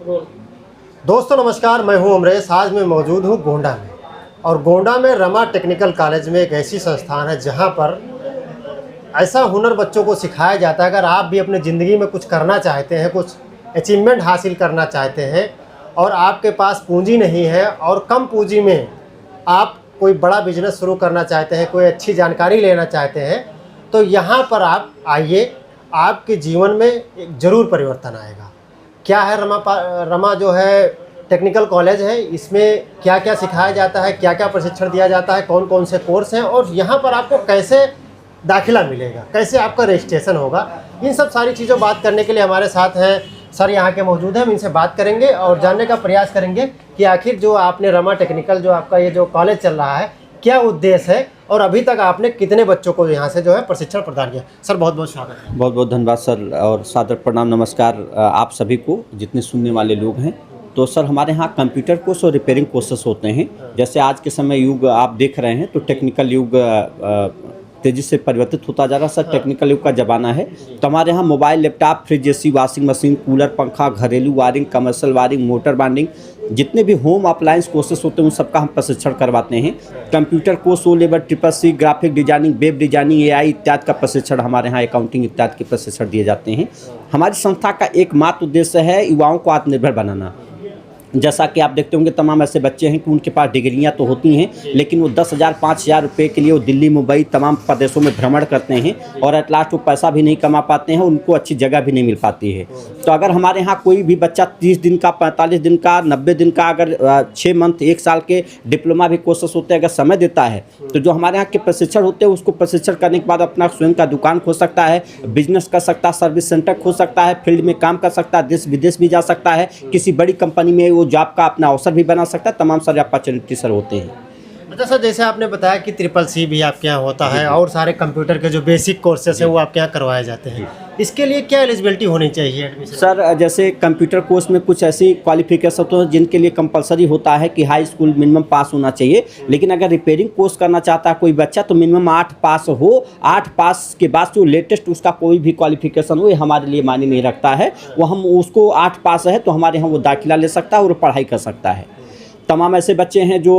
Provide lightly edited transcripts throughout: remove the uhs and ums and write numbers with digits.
दोस्तों नमस्कार, मैं हूं अमरेश। आज मैं मौजूद हूं गोंडा में, और गोंडा में रमा टेक्निकल कॉलेज में एक ऐसी संस्थान है जहां पर ऐसा हुनर बच्चों को सिखाया जाता है। अगर आप भी अपनी ज़िंदगी में कुछ करना चाहते हैं, कुछ अचीवमेंट हासिल करना चाहते हैं और आपके पास पूंजी नहीं है और कम पूंजी में आप कोई बड़ा बिजनेस शुरू करना चाहते हैं, कोई अच्छी जानकारी लेना चाहते हैं, तो यहाँ पर आप आइए, आपके जीवन में एक ज़रूर परिवर्तन आएगा। क्या है रमा जो है टेक्निकल कॉलेज है, इसमें क्या क्या सिखाया जाता है, क्या क्या प्रशिक्षण दिया जाता है, कौन कौन से कोर्स हैं और यहाँ पर आपको कैसे दाखिला मिलेगा, कैसे आपका रजिस्ट्रेशन होगा, इन सब सारी चीज़ों बात करने के लिए हमारे साथ हैं सर यहाँ के मौजूद हैं। हम इनसे बात करेंगे और जानने का प्रयास करेंगे कि आखिर जो आपने रमा टेक्निकल जो आपका ये जो कॉलेज चल रहा है, क्या उद्देश्य है और अभी तक आपने कितने बच्चों को यहाँ से जो है प्रशिक्षण प्रदान किया। सर बहुत बहुत स्वागत है। बहुत बहुत धन्यवाद सर, और सादर प्रणाम नमस्कार आप सभी को जितने सुनने वाले लोग हैं। तो सर हमारे यहाँ कंप्यूटर कोर्स और रिपेयरिंग कोर्सेस होते हैं। जैसे आज के समय युग आप देख रहे हैं तो टेक्निकल युग तेज़ी से परिवर्तित होता जा रहा है सर। टेक्निकल युग का ज़माना है, तो हमारे यहाँ mobile, laptop, fridge, AC, washing machine, cooler, पंखा, घरेलू wiring, commercial wiring, motor binding, जितने भी होम अप्लायंस कोर्सेस होते हैं उन सबका हम प्रशिक्षण करवाते हैं। Computer course, O level, CCC, graphic designing, web designing, AI इत्यादि का प्रशिक्षण हमारे यहाँ, अकाउंटिंग इत्यादि के प्रशिक्षण दिए जाते हैं। हमारी संस्था का एकमात्र उद्देश्य है युवाओं को आत्मनिर्भर बनाना। जैसा कि आप देखते होंगे तमाम ऐसे बच्चे हैं कि उनके पास डिग्रियां तो होती हैं, लेकिन वो 10,000 5,000 रुपये के लिए वो दिल्ली, मुंबई तमाम प्रदेशों में भ्रमण करते हैं और एट लास्ट वो पैसा भी नहीं कमा पाते हैं, उनको अच्छी जगह भी नहीं मिल पाती है। तो अगर हमारे यहाँ कोई भी बच्चा 30 दिन का, 45 दिन का, 90 दिन का, अगर 6 मंथ 1 साल के डिप्लोमा भी कोर्सेस होते हैं, अगर समय देता है तो जो हमारे यहाँ के प्रशिक्षण होते हैं उसको प्रशिक्षण करने के बाद अपना स्वयं का दुकान खोल सकता है, बिजनेस कर सकता है, सर्विस सेंटर खोल सकता है, फील्ड में काम कर सकता है, देश विदेश भी जा सकता है, किसी बड़ी कंपनी में जॉब का अपना अवसर भी बना सकता है। तमाम सारे अपॉर्चुनिटी सर होते हैं। अच्छा सर, जैसे आपने बताया कि CCC भी आपके यहाँ होता है और सारे कंप्यूटर के जो बेसिक कोर्सेस हैं वो आपके यहाँ करवाए जाते हैं। इसके लिए क्या एलिजिबिलिटी होनी चाहिए एडमिशन? सर जैसे कंप्यूटर कोर्स में कुछ ऐसी क्वालिफिकेशन होते हैं जिनके लिए कंपलसरी होता है कि हाई स्कूल मिनिमम पास होना चाहिए, लेकिन अगर रिपेयरिंग कोर्स करना चाहता है कोई बच्चा तो मिनिमम 8 पास हो। 8 पास के बाद जो लेटेस्ट उसका कोई भी क्वालिफिकेशन हो, ये हमारे लिए मायने नहीं रखता है। वो हम उसको 8 पास है तो हमारे यहाँ वो दाखिला ले सकता है और पढ़ाई कर सकता है। तमाम ऐसे बच्चे हैं जो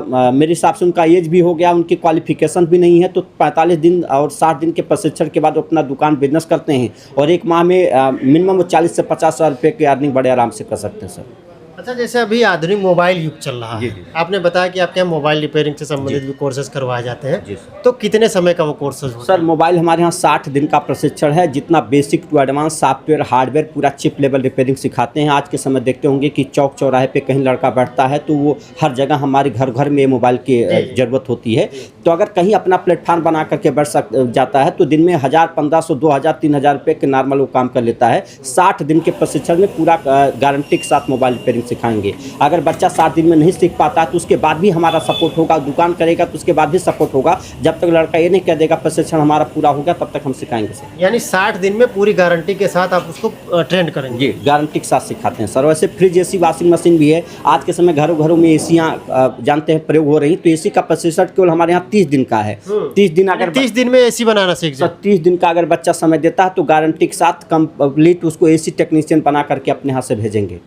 मेरे हिसाब से उनका एज भी हो गया, उनकी क्वालिफिकेशन भी नहीं है, तो 45 दिन और 60 दिन के प्रशिक्षण के बाद अपना दुकान बिजनेस करते हैं और एक माह में मिनिमम 40 से 50 हज़ार रुपये की अर्निंग बड़े आराम से कर सकते हैं सर। अच्छा, जैसे अभी आधुनिक मोबाइल युग चल रहा है, आपने बताया कि आपके यहाँ मोबाइल रिपेयरिंग से संबंधित भी कोर्सेज करवाए जाते हैं, तो कितने समय का वो कोर्सेज होता है? सर मोबाइल हमारे यहाँ 60 दिन का प्रशिक्षण है, जितना basic to advance software, hardware, पूरा चिप लेवल रिपेयरिंग सिखाते हैं। आज के समय देखते होंगे कि चौक चौराहे पे कहीं लड़का बैठता है तो वो हर जगह हमारे घर घर में मोबाइल की ज़रूरत होती है। तो अगर कहीं अपना प्लेटफॉर्म बना करके बैठ जाता है तो दिन में 1000, 1500, 2000, 3000 रुपये के नॉर्मल वो काम कर लेता है। 60 दिन के प्रशिक्षण में पूरा गारंटी के साथ मोबाइल रिपेयरिंग सिखाएंगे। अगर बच्चा 7 दिन में नहीं सीख पाता तो उसके बाद भी हमारा सपोर्ट होगा, दुकान करेगा तो उसके बाद भी सपोर्ट होगा। जब तक लड़का ये नहीं कह देगा प्रशिक्षण हमारा पूरा होगा तब तक हम सिखाएंगे सर। यानी 60 दिन में पूरी गारंटी के साथ आप उसको ट्रेंड करेंगे? जी, गारंटी के साथ सिखाते हैं सर। वैसे फ्रिज, एसी, वॉशिंग मशीन भी है। आज के समय घरों घरों में एसियाँ जानते हैं प्रयोग हो रही, तो एसी का प्रशिक्षण केवल हमारे यहाँ 30 दिन का है। 30 दिन, अगर 30 दिन में एसी बनाना सीख जाए, 30 दिन का अगर बच्चा समय देता है तो गारंटी के साथ कंप्लीट उसको एसी टेक्नीशियन बना करके अपने यहाँ से भेजेंगे।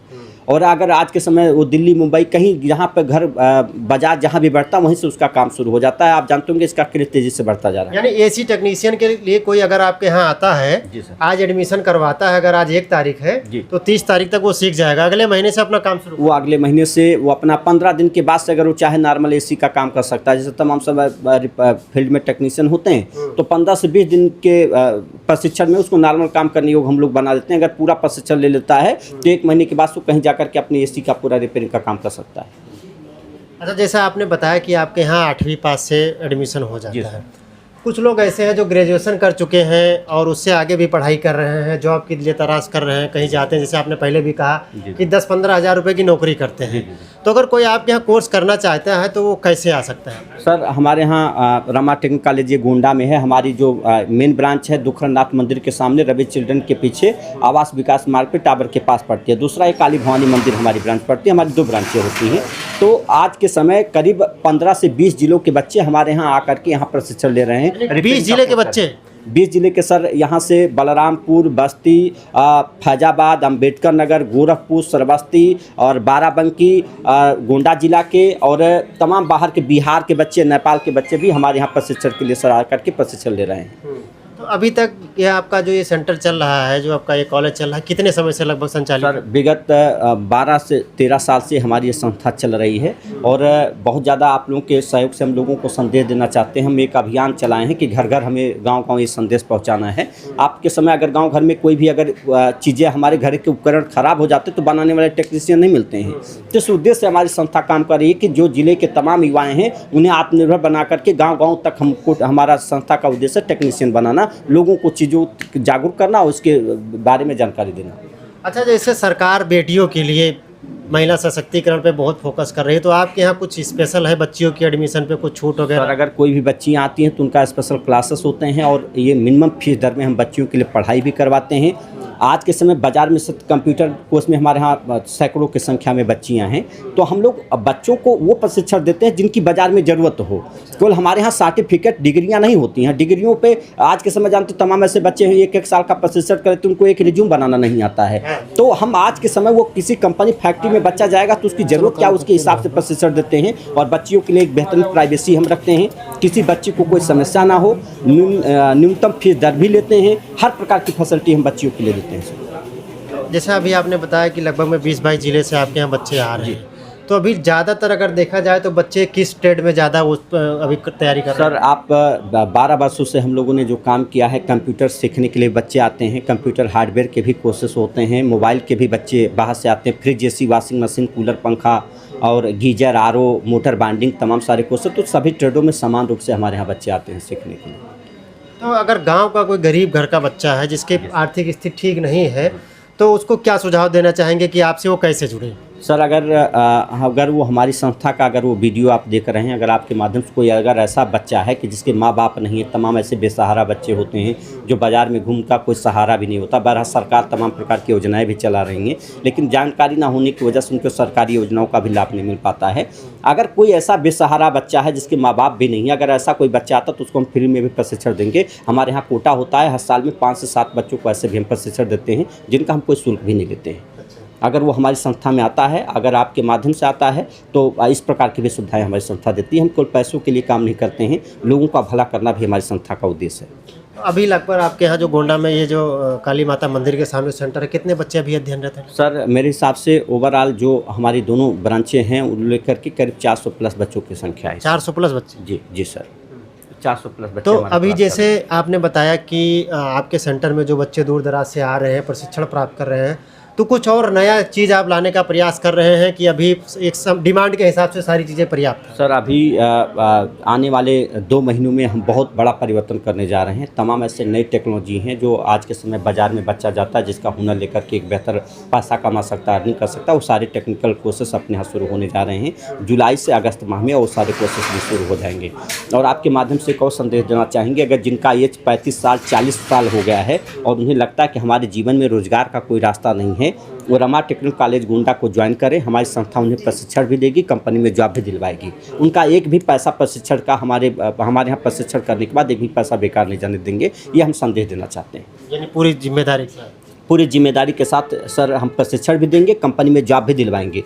और अगर आज के समय वो दिल्ली, मुंबई कहीं जहाँ पर घर बाजार जहाँ भी बढ़ता वहीं से उसका काम शुरू हो जाता है। आप जानते होंगे इसका क्रेज तेजी से बढ़ता जा रहा है। यानी एसी टेक्नीशियन के लिए कोई अगर आपके यहाँ आता है, आज एडमिशन करवाता है, अगर आज 1 तारीख है तो 30 तारीख तक वो सीख जाएगा, अगले महीने से अपना काम शुरू? वो अगले महीने से वो अपना 15 दिन के बाद से अगर वो चाहे नॉर्मल एसी का काम कर सकता है। जैसे तमाम सब फील्ड में टेक्नीशियन होते हैं तो 15 से 20 दिन के प्रशिक्षण में उसको नॉर्मल काम करने योग हम लोग बना देते हैं। अगर पूरा प्रशिक्षण ले लेता है तो 1 महीने के बाद वो कहीं जाकर के अपनी एसी का पूरा रिपेयरिंग का काम कर सकता है। अच्छा, जैसा आपने बताया कि आपके यहाँ 8वीं पास से एडमिशन हो जाता है, कुछ लोग ऐसे हैं जो ग्रेजुएशन कर चुके हैं और उससे आगे भी पढ़ाई कर रहे हैं, जॉब के लिए तलाश कर रहे हैं, कहीं जाते हैं, जैसे आपने पहले भी कहा कि 10-15 हज़ार रुपये की नौकरी करते हैं, तो अगर कोई आपके यहाँ कोर्स करना चाहता है तो वो कैसे आ सकता है? सर हमारे यहाँ रमा टेक्निकल कॉलेज ये गोंडा में है। हमारी जो मेन ब्रांच है दुखरनाथ मंदिर के सामने, रवि चिल्ड्रन के पीछे, आवास विकास मार्ग पे टावर के पास पड़ती है। दूसरा एक काली भवानी मंदिर हमारी ब्रांच पड़ती है। हमारी 2 ब्रांचें होती हैं। तो आज के समय करीब 15 से 20 जिलों के बच्चे हमारे यहाँ आकर के यहाँ प्रशिक्षण ले रहे हैं। 20 जिले के बच्चे? 20 जिले के सर यहाँ से बलरामपुर, बस्ती, फैजाबाद, अम्बेडकर नगर, गोरखपुर, श्रावस्ती और बाराबंकी, गोंडा जिला के और तमाम बाहर के बिहार के बच्चे, नेपाल के बच्चे भी हमारे यहाँ प्रशिक्षण के लिए सर आकर के प्रशिक्षण ले रहे हैं। तो अभी तक ये आपका जो ये सेंटर चल रहा है, जो आपका ये कॉलेज चल रहा है, कितने समय से लगभग संचालित? सर विगत 12 से 13 साल से हमारी ये संस्था चल रही है और बहुत ज़्यादा आप लोगों के सहयोग से हम लोगों को संदेश देना चाहते हैं। हम एक अभियान चलाए हैं कि घर घर हमें गांव-गांव ये संदेश पहुंचाना है। आपके समय अगर गांव घर में कोई भी अगर चीज़ें, हमारे घर के उपकरण खराब हो जाते तो बनाने वाले टेक्नीशियन नहीं मिलते हैं। तो इस उद्देश्य से हमारी संस्था काम कर रही है कि जो जिले के तमाम युवाएँ हैं उन्हें आत्मनिर्भर बना करके गाँव-गाँव तक हमको, हमारा संस्था का उद्देश्य टेक्नीशियन बनाना, लोगों को चीज़ों जागरूक करना और उसके बारे में जानकारी देना। अच्छा, जैसे सरकार बेटियों के लिए महिला सशक्तिकरण पे बहुत फोकस कर रही है, तो आपके यहाँ कुछ स्पेशल है बच्चियों की एडमिशन पे कुछ छूट वगैरह? सर अगर कोई भी बच्चियाँ आती हैं तो उनका स्पेशल क्लासेस होते हैं और ये मिनिमम फीस दर में हम बच्चियों के लिए पढ़ाई भी करवाते हैं। आज के समय बाज़ार में कंप्यूटर कोर्स में हमारे यहाँ सैकड़ों की संख्या में बच्चियाँ हैं, तो हम लोग बच्चों को वो प्रशिक्षण देते हैं जिनकी बाज़ार में ज़रूरत हो। केवल हमारे यहाँ सर्टिफिकेट, डिग्रियाँ नहीं होती हैं। डिग्रियों पे आज के समय जानते तमाम ऐसे बच्चे हैं 1-1 साल का प्रशिक्षण करें तो उनको एक रिज्यूम बनाना नहीं आता है। तो हम आज के समय वो किसी कंपनी, फैक्ट्री में बच्चा जाएगा तो उसकी ज़रूरत क्या, उसके हिसाब से प्रशिक्षण देते हैं और बच्चियों के लिए एक बेहतरीन प्राइवेसी हम रखते हैं। किसी बच्चे को कोई समस्या ना हो, न्यूनतम फीस दर भी लेते हैं। हर प्रकार की फैसिलिटी हम बच्चियों के लिए देते हैं। जैसे अभी आपने बताया कि लगभग में 20-22 जिले से आपके यहाँ बच्चे आ रहे हैं, तो अभी ज़्यादातर अगर देखा जाए तो बच्चे किस ट्रेड में ज़्यादा अभी तैयारी कर रहे हैं? सर आप 12 वर्षों से हम लोगों ने जो काम किया है, कंप्यूटर सीखने के लिए बच्चे आते हैं। कंप्यूटर हार्डवेयर के भी कोर्सेस होते हैं, मोबाइल के भी बच्चे बाहर से आते हैं, fridge, AC, washing machine, cooler, पंखा और गीजर, आरओ, मोटर बाइंडिंग, तमाम सारे कोर्सेस। तो सभी ट्रेडों में समान रूप से हमारे यहाँ बच्चे आते हैं सीखने के लिए। तो अगर गाँव का कोई गरीब घर का बच्चा है जिसकी आर्थिक स्थिति ठीक नहीं है, तो उसको क्या सुझाव देना चाहेंगे कि आपसे वो कैसे जुड़े? सर अगर वो हमारी संस्था का अगर वो वीडियो आप देख रहे हैं, अगर आपके माध्यम से कोई अगर ऐसा बच्चा है कि जिसके माँ बाप नहीं है, तमाम ऐसे बेसहारा बच्चे होते हैं जो बाज़ार में घूमता कोई सहारा भी नहीं होता। बहरहाल सरकार तमाम प्रकार की योजनाएं भी चला रही हैं, लेकिन जानकारी ना होने की वजह से उनको सरकारी योजनाओं का भी लाभ नहीं मिल पाता है। अगर कोई ऐसा बेसहारा बच्चा है जिसके माँ बाप भी नहीं है, अगर ऐसा कोई बच्चा आता तो उसको हम फ्री में भी प्रशिक्षण देंगे। हमारे यहाँ कोटा होता है, हर साल में 5 से 7 बच्चों को ऐसे भी हम प्रशिक्षण देते हैं जिनका हम कोई शुल्क भी नहीं लेते हैं। अगर वो हमारी संस्था में आता है, अगर आपके माध्यम से आता है तो इस प्रकार की भी सुविधाएं हमारी संस्था देती है। हम केवल पैसों के लिए काम नहीं करते हैं, लोगों का भला करना भी हमारी संस्था का उद्देश्य है। अभी लगभग आपके यहाँ जो गोंडा में ये जो काली माता मंदिर के सामने सेंटर है, कितने बच्चे अभी अध्ययनरत हैं? सर मेरे हिसाब से ओवरऑल जो हमारी दोनों ब्रांचें हैं उन लेकर के करीब 400 प्लस बच्चों की संख्या है। 400 प्लस बच्चे? जी जी सर, 400 प्लस बच्चे। तो अभी जैसे आपने बताया कि आपके सेंटर में जो बच्चे दूर दराज से आ रहे हैं, प्रशिक्षण प्राप्त कर रहे हैं, तो कुछ और नया चीज़ आप लाने का प्रयास कर रहे हैं कि अभी एक डिमांड के हिसाब से सारी चीज़ें पर्याप्त हैं? सर अभी आने वाले 2 महीनों में हम बहुत बड़ा परिवर्तन करने जा रहे हैं। तमाम ऐसे नई टेक्नोलॉजी हैं जो आज के समय बाज़ार में बच्चा जाता है, जिसका हुनर लेकर के एक बेहतर पैसा कमा सकता है, अर्निंग कर सकता है। वो सारे टेक्निकल कोर्सेस अपने यहाँ शुरू होने जा रहे हैं। जुलाई से अगस्त माह में वो सारे कोर्सेस भी शुरू हो जाएंगे। और आपके माध्यम से एक और संदेश देना चाहेंगे, अगर जिनका एज 35 साल 40 साल हो गया है और उन्हें लगता है कि हमारे जीवन में रोज़गार का कोई रास्ता नहीं है, वो रमा टेक्निकल कॉलेज गोंडा को ज्वाइन करें। हमारी संस्था उन्हें प्रशिक्षण भी देगी, कंपनी में जॉब भी दिलवाएगी। उनका एक भी पैसा प्रशिक्षण का हमारे यहाँ प्रशिक्षण करने के बाद एक भी पैसा बेकार नहीं जाने देंगे, ये हम संदेश देना चाहते हैं। यानी पूरी जिम्मेदारी के साथ? पूरी जिम्मेदारी के साथ सर हम प्रशिक्षण भी देंगे, कंपनी में जॉब भी दिलवाएंगे।